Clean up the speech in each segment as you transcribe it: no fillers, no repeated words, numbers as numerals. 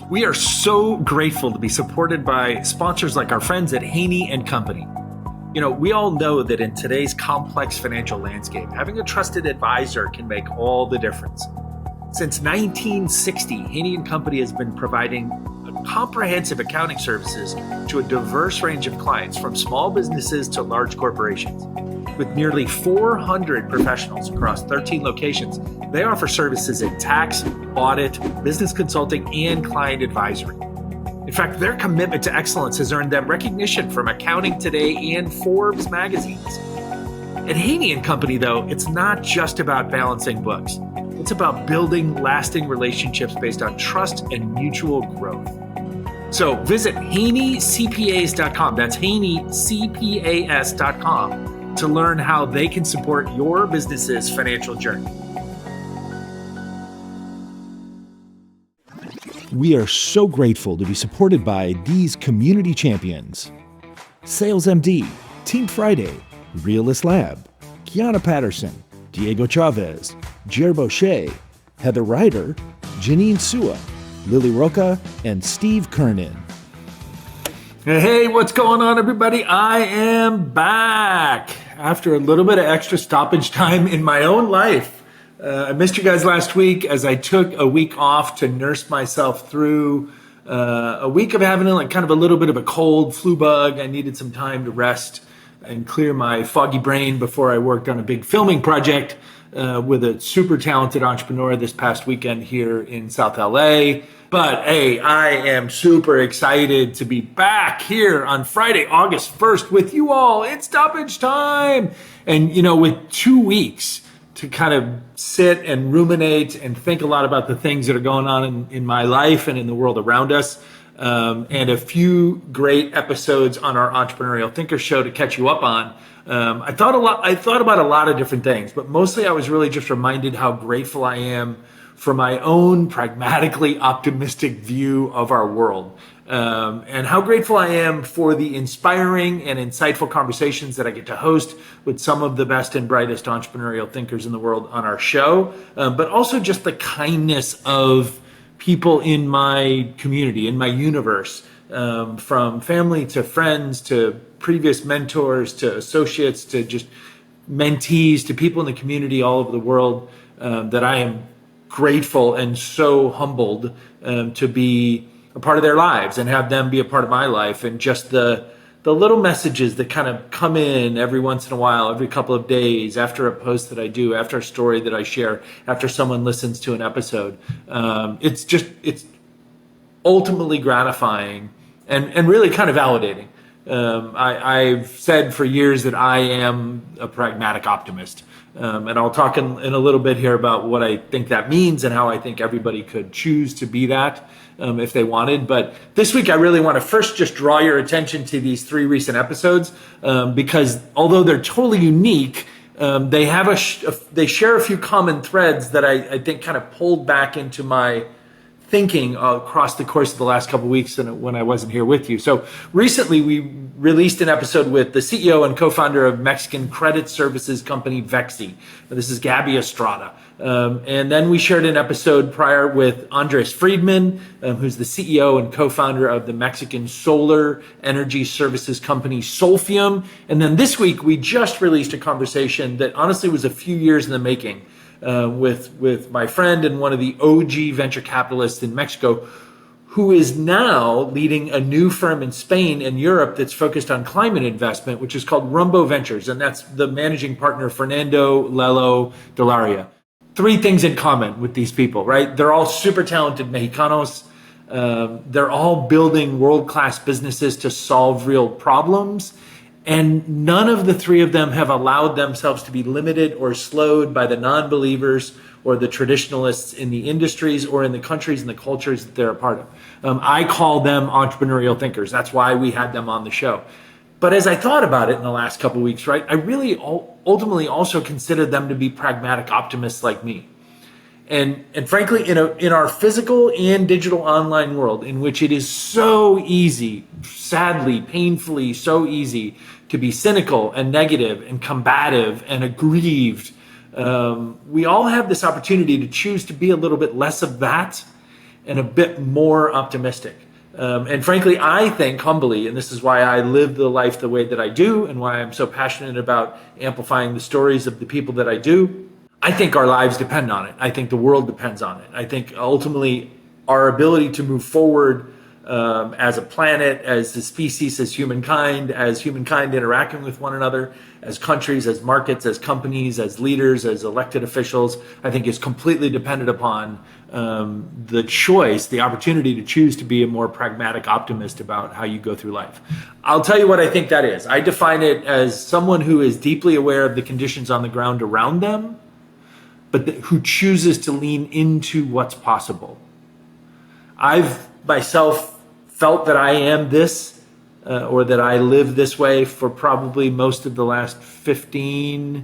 We are so grateful to be supported by sponsors like our friends at Haney and Company. You know, we all know that in today's complex financial landscape, having a trusted advisor can make all the difference. Since 1960, Haney and Company has been providing comprehensive accounting services to a diverse range of clients, from small businesses to large corporations. With nearly 400 professionals across 13 locations, they offer services in tax, audit, business consulting, and client advisory. In fact, their commitment to excellence has earned them recognition from Accounting Today and Forbes magazines. At Haney and Company, though, it's not just about balancing books. It's about building lasting relationships based on trust and mutual growth. So visit HaneyCPAs.com. That's HaneyCPAs.com to learn how they can support your business's financial journey. We are so grateful to be supported by these community champions: Sales MD, Team Friday, Realist Lab, Kiana Patterson, Diego Chavez, Jer Boucher, Heather Ryder, Janine Sua, Lily Roca, and Steve Kernan. Hey, what's going on, everybody? I am back after a little bit of extra stoppage time in my own life. I missed you guys last week as I took a week off to nurse myself through a week of having kind of a little bit of a cold, flu bug. I needed some time to rest and clear my foggy brain before I worked on a big filming project with a super talented entrepreneur this past weekend here in South LA. But hey, I am super excited to be back here on Friday, August 1st with you all. It's Stoppage Time. And, you know, with 2 weeks to kind of sit and ruminate and think a lot about the things that are going on in my life and in the world around us, and a few great episodes on our Entrepreneurial Thinker show to catch you up on. I thought about a lot of different things, but mostly I was really just reminded how grateful I am for my own pragmatically optimistic view of our world, and how grateful I am for the inspiring and insightful conversations that I get to host with some of the best and brightest entrepreneurial thinkers in the world on our show, but also just the kindness of people in my community, in my universe, from family to friends to previous mentors to associates to just mentees to people in the community all over the world, that I am grateful and so humbled to be a part of their lives and have them be a part of my life, and just the little messages that kind of come in every once in a while, every couple of days, after a post that I do, after a story that I share, after someone listens to an episode. It's ultimately gratifying and really kind of validating. I've said for years that I am a pragmatic optimist. And I'll talk in a little bit here about what I think that means and how I think everybody could choose to be that if they wanted. But this week, I really want to first just draw your attention to these 3 recent episodes, because although they're totally unique, they have they share a few common threads that I think kind of pulled back into my thinking across the course of the last couple of weeks when I wasn't here with you. So recently we released an episode with the CEO and co-founder of Mexican credit services company Vexi. This is Gaby Estrada. And then we shared an episode prior with Andres Friedman, who's the CEO and co-founder of the Mexican solar energy services company Solfium. And then this week we just released a conversation that honestly was a few years in the making, with my friend and one of the OG venture capitalists in Mexico, who is now leading a new firm in Spain and Europe that's focused on climate investment, which is called Rumbo Ventures. And that's the managing partner, Fernando Lelo de Larrea. 3 things in common with these people, right? They're all super talented Mexicanos. They're all building world-class businesses to solve real problems. And none of the 3 of them have allowed themselves to be limited or slowed by the non-believers or the traditionalists in the industries or in the countries and the cultures that they're a part of. I call them entrepreneurial thinkers. That's why we had them on the show. But as I thought about it in the last couple of weeks, right, I really ultimately also considered them to be pragmatic optimists like me. And frankly, in our physical and digital online world, in which it is so easy, sadly, painfully so easy to be cynical and negative and combative and aggrieved, we all have this opportunity to choose to be a little bit less of that and a bit more optimistic. And frankly, I think humbly, and this is why I live the life the way that I do and why I'm so passionate about amplifying the stories of the people that I do, I think our lives depend on it. I think the world depends on it. I think ultimately our ability to move forward as a planet, as a species, as humankind interacting with one another, as countries, as markets, as companies, as leaders, as elected officials, I think is completely dependent upon the choice, the opportunity to choose to be a more pragmatic optimist about how you go through life. I'll tell you what I think that is. I define it as someone who is deeply aware of the conditions on the ground around them, but who chooses to lean into what's possible. I've myself felt that I am this, or that I live this way for probably most of the last 15-ish,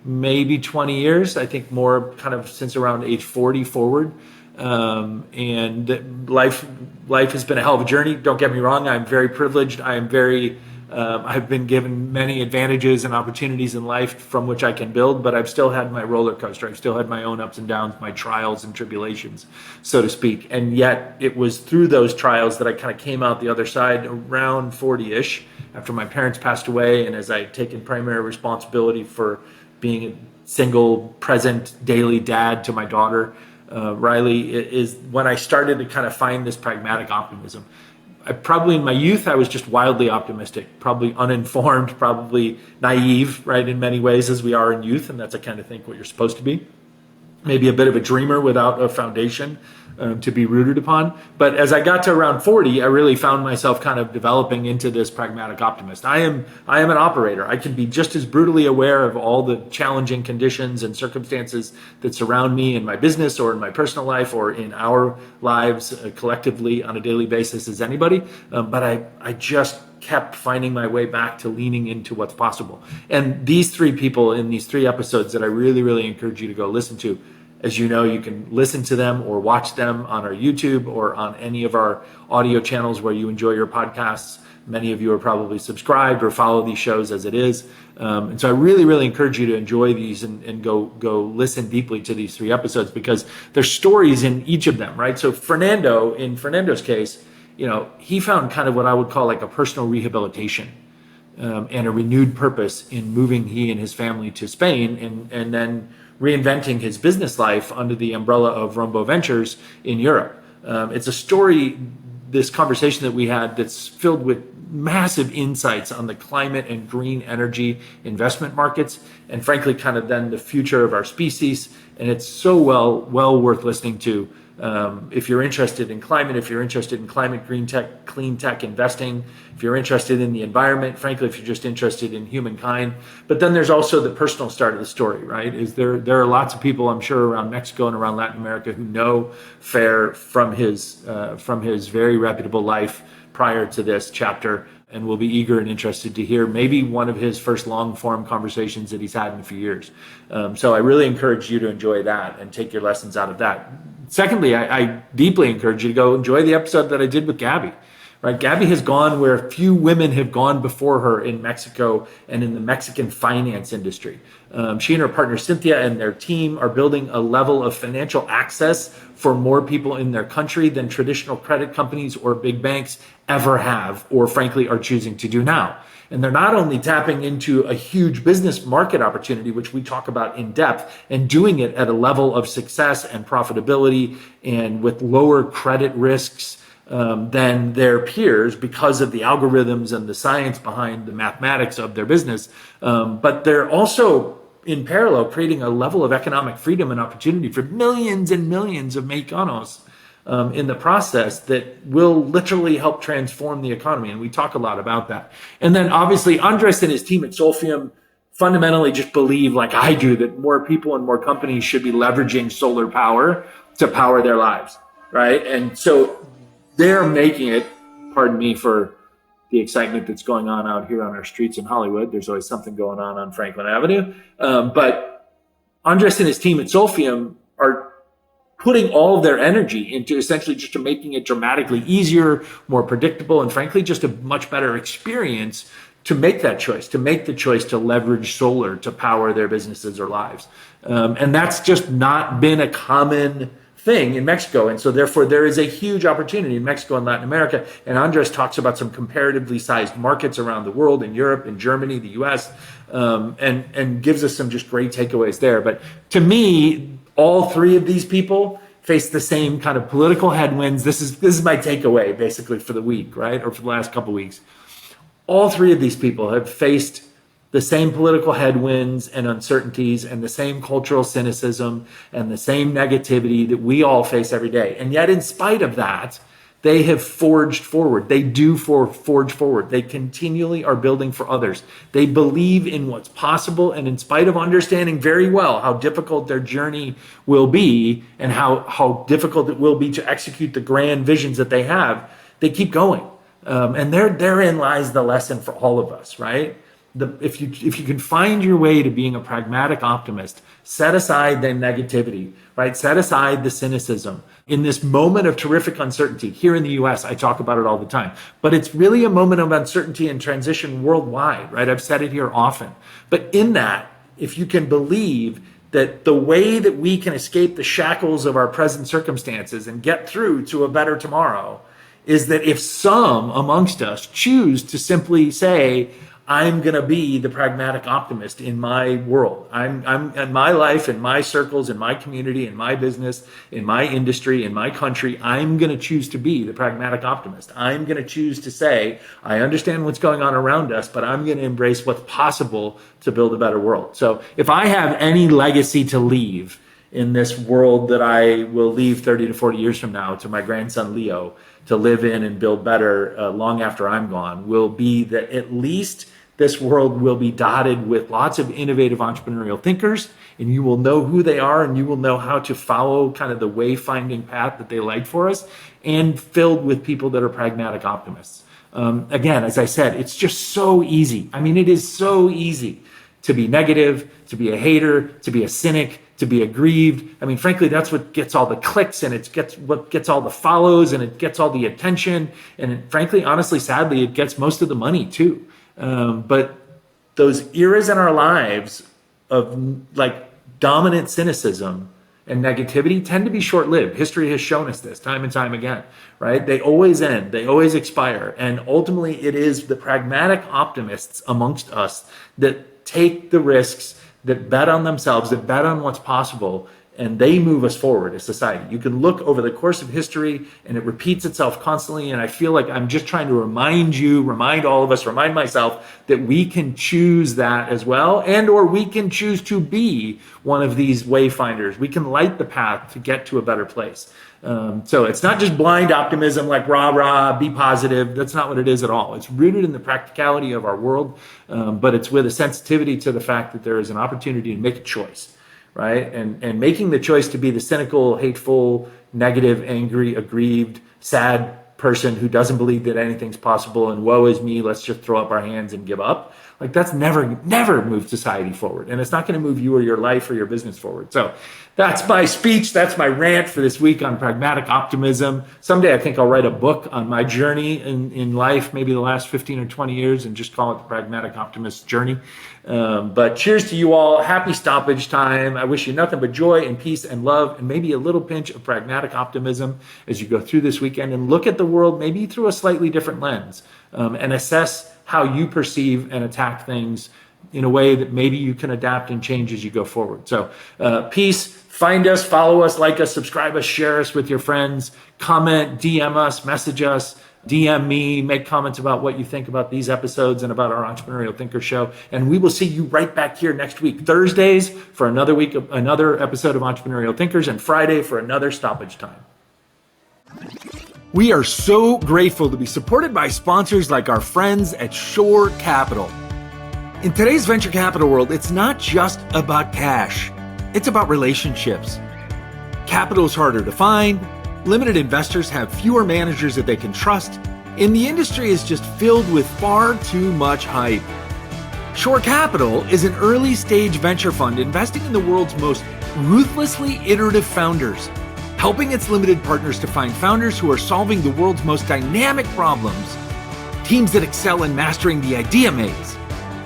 maybe 20 years. I think more kind of since around age 40 forward. And life has been a hell of a journey. Don't get me wrong. I'm very privileged. I've been given many advantages and opportunities in life from which I can build, but I've still had my roller coaster. I've still had my own ups and downs, my trials and tribulations, so to speak. And yet it was through those trials that I kind of came out the other side around 40-ish after my parents passed away. And as I'd taken primary responsibility for being a single, present, daily dad to my daughter, Riley, is when I started to kind of find this pragmatic optimism. Probably in my youth, I was just wildly optimistic, probably uninformed, probably naive, right, in many ways, as we are in youth. And that's, I kind of think, what you're supposed to be. Maybe a bit of a dreamer without a foundation to be rooted upon. But as I got to around 40, I really found myself kind of developing into this pragmatic optimist. I am an operator. I can be just as brutally aware of all the challenging conditions and circumstances that surround me in my business or in my personal life or in our lives collectively on a daily basis as anybody. But I just kept finding my way back to leaning into what's possible. And these three people in these three episodes that I really, really encourage you to go listen to. As you know, you can listen to them or watch them on our YouTube or on any of our audio channels where you enjoy your podcasts. Many of you are probably subscribed or follow these shows as it is. And so I really, really encourage you to enjoy these and go listen deeply to these three episodes because there's stories in each of them, right? So in Fernando's case, he found kind of what I would call like a personal rehabilitation and a renewed purpose in moving he and his family to Spain and then reinventing his business life under the umbrella of Rumbo Ventures in Europe. It's a story, this conversation that we had, that's filled with massive insights on the climate and green energy investment markets, and frankly, kind of then the future of our species. And it's so well worth listening to. If you're interested in climate, if you're interested in climate, green tech, clean tech investing, if you're interested in the environment, frankly, if you're just interested in humankind. But then there's also the personal start of the story, right? There are lots of people, I'm sure, around Mexico and around Latin America who know Fer from his very reputable life prior to this chapter, and will be eager and interested to hear maybe one of his first long-form conversations that he's had in a few years. So I really encourage you to enjoy that and take your lessons out of that. Secondly, I deeply encourage you to go enjoy the episode that I did with Gaby. Right? Gaby has gone where few women have gone before her in Mexico and in the Mexican finance industry. She and her partner Cynthia and their team are building a level of financial access for more people in their country than traditional credit companies or big banks ever have, or frankly are choosing to do now. And they're not only tapping into a huge business market opportunity, which we talk about in depth, and doing it at a level of success and profitability and with lower credit risks than their peers because of the algorithms and the science behind the mathematics of their business. But they're also in parallel creating a level of economic freedom and opportunity for millions and millions of Mexicanos in the process that will literally help transform the economy. And we talk a lot about that. And then obviously Andres and his team at Solfium fundamentally just believe, like I do, that more people and more companies should be leveraging solar power to power their lives, right? And so they're making it, pardon me for the excitement that's going on out here on our streets in Hollywood. There's always something going on Franklin Avenue. But Andres and his team at Solfium are putting all of their energy into essentially just to making it dramatically easier, more predictable, and frankly, just a much better experience to make that choice, to make the choice to leverage solar to power their businesses or lives. And that's just not been a common thing in Mexico. And so therefore there is a huge opportunity in Mexico and Latin America. And Andres talks about some comparatively sized markets around the world, in Europe, in Germany, the US, and gives us some just great takeaways there. But to me, all three of these people face the same kind of political headwinds. This is my takeaway basically for the week, right? Or for the last couple of weeks. All three of these people have faced the same political headwinds and uncertainties and the same cultural cynicism and the same negativity that we all face every day. And yet, in spite of that, they have forged forward. They do forge forward. They continually are building for others. They believe in what's possible. And in spite of understanding very well how difficult their journey will be and how difficult it will be to execute the grand visions that they have, they keep going. And therein lies the lesson for all of us, right? If you can find your way to being a pragmatic optimist, set aside the negativity, right? Set aside the cynicism. In this moment of terrific uncertainty, here in the US, I talk about it all the time, but it's really a moment of uncertainty and transition worldwide, right? I've said it here often. But in that, if you can believe that the way that we can escape the shackles of our present circumstances and get through to a better tomorrow is that if some amongst us choose to simply say, I'm going to be the pragmatic optimist in my world. I'm in my life, in my circles, in my community, in my business, in my industry, in my country. I'm going to choose to be the pragmatic optimist. I'm going to choose to say, I understand what's going on around us, but I'm going to embrace what's possible to build a better world. So if I have any legacy to leave in this world that I will leave 30 to 40 years from now to my grandson, Leo, to live in and build better long after I'm gone, will be that at least this world will be dotted with lots of innovative entrepreneurial thinkers, and you will know who they are and you will know how to follow kind of the wayfinding path that they light for us, and filled with people that are pragmatic optimists. Again, as I said, it's just so easy. I mean, it is so easy to be negative, to be a hater, to be a cynic, to be aggrieved. I mean, frankly, that's what gets all the clicks, and what gets all the follows, and it gets all the attention. And frankly, honestly, sadly, it gets most of the money too. But those eras in our lives of like dominant cynicism and negativity tend to be short-lived. History has shown us this time and time again, right? They always end, they always expire. And ultimately it is the pragmatic optimists amongst us that take the risks, that bet on themselves, that bet on what's possible, and they move us forward as society. You can look over the course of history and it repeats itself constantly. And I feel like I'm just trying to remind all of us, remind myself that we can choose that as well. And or we can choose to be one of these wayfinders. We can light the path to get to a better place. So it's not just blind optimism like rah, rah, be positive. That's not what it is at all. It's rooted in the practicality of our world, but it's with a sensitivity to the fact that there is an opportunity to make a choice. Right? And making the choice to be the cynical, hateful, negative, angry, aggrieved, sad person who doesn't believe that anything's possible and woe is me, let's just throw up our hands and give up. Like that's never moved society forward. And it's not going to move you or your life or your business forward. So that's my speech. That's my rant for this week on pragmatic optimism. Someday I think I'll write a book on my journey in life, maybe the last 15 or 20 years, and just call it the Pragmatic Optimist Journey. But cheers to you all. Happy stoppage time. I wish you nothing but joy and peace and love, and maybe a little pinch of pragmatic optimism as you go through this weekend and look at the world maybe through a slightly different lens, and assess how you perceive and attack things in a way that maybe you can adapt and change as you go forward. So peace. Find us, follow us, like us, subscribe us, share us with your friends, comment, DM us, message us, DM me, make comments about what you think about these episodes and about our Entrepreneurial Thinker Show. And we will see you right back here next week, Thursdays for another week, another episode of Entrepreneurial Thinkers, and Friday for another Stoppage Time. We are so grateful to be supported by sponsors like our friends at Shore Capital. In today's venture capital world, it's not just about cash. It's about relationships. Capital is harder to find, limited investors have fewer managers that they can trust, and the industry is just filled with far too much hype. Shore Capital is an early-stage venture fund investing in the world's most ruthlessly iterative founders, helping its limited partners to find founders who are solving the world's most dynamic problems, teams that excel in mastering the idea maze,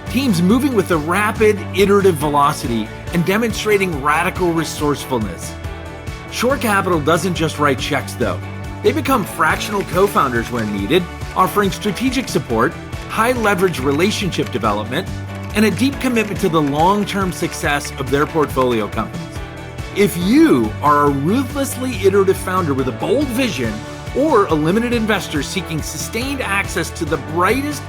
teams moving with a rapid, iterative velocity and demonstrating radical resourcefulness. Shore Capital doesn't just write checks though. They become fractional co-founders when needed, offering strategic support, high leverage relationship development, and a deep commitment to the long-term success of their portfolio companies. If you are a ruthlessly iterative founder with a bold vision or a limited investor seeking sustained access to the brightest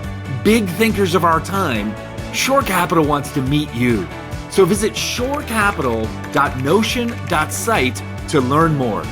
big thinkers of our time, Shore Capital wants to meet you. So visit shorecapital.notion.site to learn more.